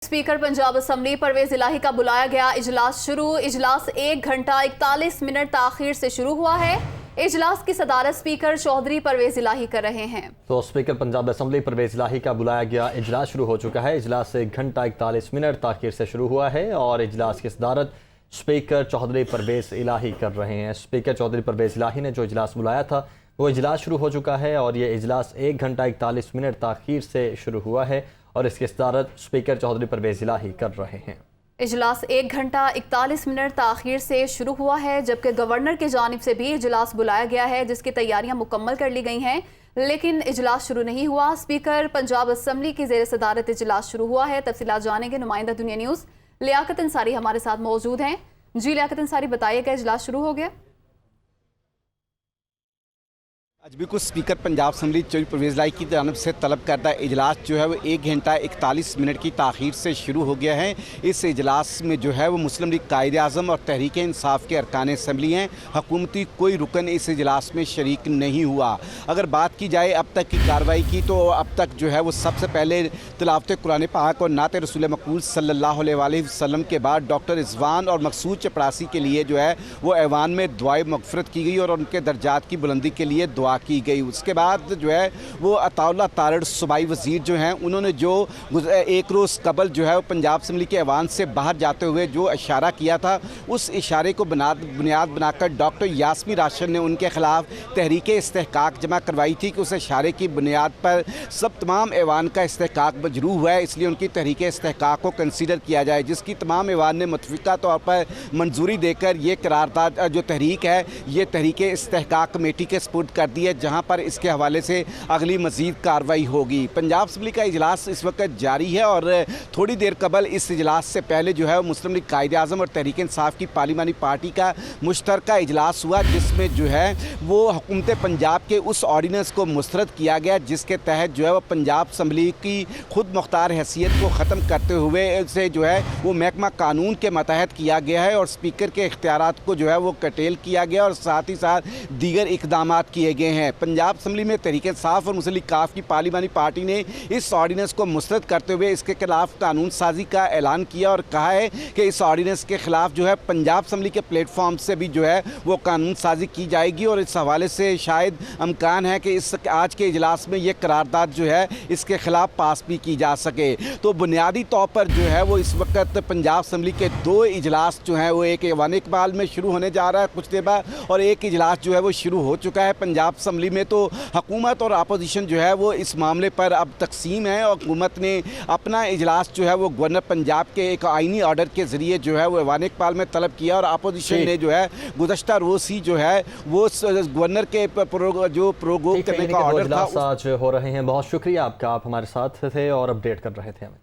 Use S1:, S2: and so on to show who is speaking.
S1: Speaker Punjab assembly Parvez इलाही का बुलाया गया इजलास शुरू। इजलास 1 घंटा 41 मिनट ताखीर से शुरू हुआ है। इजलास की सदारत स्पीकर चौधरी परवेज इलाही कर रहे हैं।
S2: तो स्पीकर पंजाब असम्बली परवेज इलाही का बुलाया गया इजलास शुरू हो चुका है। इजलास 1 घंटा 41 मिनट ताखीर से शुरू हुआ है और इजलास की सदारत स्पीकर चौधरी परवेज इलाही कर रहे हैं। स्पीकर चौधरी परवेज इलाही ने जो इजलास बुलाया था वो इजलास शुरू हो चुका है और ये इजलास 1 घंटा 41 मिनट ताखीर से शुरू हुआ है और इसकी सदारत स्पीकर चौधरी परवेज इलाही कर रहे हैं।
S1: इजलास 1 घंटा 41 मिनट ताखीर से शुरू हुआ है, जबकि गवर्नर की जानिब से भी इजलास बुलाया गया है जिसकी तैयारियां मुकम्मल कर ली गई हैं, लेकिन इजलास शुरू नहीं हुआ। स्पीकर पंजाब असम्बली की ज़ेर सदारत इजलास शुरू हुआ है। तफसीलात जानेंगे नुमाइंदा दुनिया न्यूज़ लियाकत अंसारी हमारे साथ मौजूद हैं। जी लियाकत अंसारी, बताइएगा इजलास शुरू हो गया?
S3: आज भी कुछ स्पीकर पंजाब असम्बली चौधरी परवेज इलाही की जानब से तलब करदा इजलास जो है वो 1 घंटा 41 मिनट की ताख़ीर से शुरू हो गया है। इस इजलास में जो है वो मुस्लिम लीग कायदे आज़म और तहरीक इंसाफ के अरकान असम्बली हैं। हुकूमती कोई रुकन इस इजलास में शरीक नहीं हुआ। अगर बात की जाए अब तक की कार्रवाई की तो अब तक जो है वो सबसे पहले तिलावत कुरान पाक और नात रसूल मक़बूल सल्लल्लाहु अलैहि वसल्लम के बाद डॉक्टर रिज़वान और मकसूद चपरासी के लिए जो है वो ऐवान में दुआए मग़फ़िरत की गई और उनके दर्जात की बुलंदी के लिए दुआ की गई। उसके बाद जो है वो अताउल्लाह तारड़ सूबाई वज़ीर जो हैं उन्होंने जो एक रोज़ कबल जो है वो पंजाब असम्बली के ऐवान से बाहर जाते हुए जो इशारा किया था, उस इशारे को बुनियाद बनाकर डॉक्टर यास्मीन राशिद ने उनके ख़िलाफ़ तहरीक इस्तेहकाक जमा करवाई थी कि उस इशारे की बुनियाद पर सब तमाम ऐवान का इस्तेहकाक मजरूह हुआ है, इसलिए उनकी तहरीक इस्तेहकाक को कंसीडर किया जाए, जिसकी तमाम ऐवान ने मुतफ़िक़ा तौर पर मंजूरी देकर ये करारदाद जो तहरीक है ये तहरीक इस्तेहकाक कमेटी के सपुर्द कर दी है, जहाँ पर इसके हवाले से अगली मज़ीद कार्रवाई होगी। पंजाब असम्बली का इजलास इस वक्त जारी है और थोड़ी देर कबल इस इजलास से पहले जो है मुस्लिम लीग कायदे आज़म और तहरीक इंसाफ की पार्लिमानी पार्टी का मुश्तरका इजलास हुआ, जिसमें जो है वो हुकूमत पंजाब के उस ऑर्डीनेंस को मुस्तरद किया गया जिसके तहत जो है वो पंजाब असम्बली की खुद मुख्तार हैसियत को ख़त्म करते हुए से जो है वो महकमा कानून के मतहत किया गया है और स्पीकर के इख्तियारात को जो है वो कटेल किया गया और साथ ही साथ दीगर इक़दामात किए गए हैं। पंजाब असम्बली में तहरीक इंसाफ और मुस्लिम लीग काफ की पार्लिमानी पार्टी ने इस ऑर्डीनेंस को मुस्तरद करते हुए इसके खिलाफ कानून साजी का ऐलान किया और कहा है कि इस ऑर्डीनेंस के खिलाफ जो है पंजाब असम्बली के प्लेटफॉर्म से भी जो है वो कानून साजी की जाएगी और इस हवाले से शायद इम्कान है कि इस आज के इजलास में ये करारदाद जो है इसके खिलाफ पास भी की जा सके। तो बुनियादी तौर पर जो है वो इस वक्त पंजाब असम्बली के 2 इजलास जो हैं वो एक ऐवान इकबाल में शुरू होने जा रहा है कुछ देर बाद और एक इजलास जो है वो शुरू हो चुका है। पंजाब असम्बली में तो हुकूमत और अपोजिशन जो है वो इस मामले पर अब तकसीम है और हुकूमत ने अपना इजलास जो है वो गवर्नर पंजाब के एक आइनी ऑर्डर के ज़रिए जो है वो ऐवान इकबाल में तलब किया और अपोजिशन ने जो है गुज़श्ता रोज़ ही जो है वो गवर्नर के जो प्रोगोव करने का ऑर्डर था
S2: आज हो रहे हैं। बहुत शुक्रिया आपका, आप हमारे साथ थे और अपडेट कर रहे थे हमें।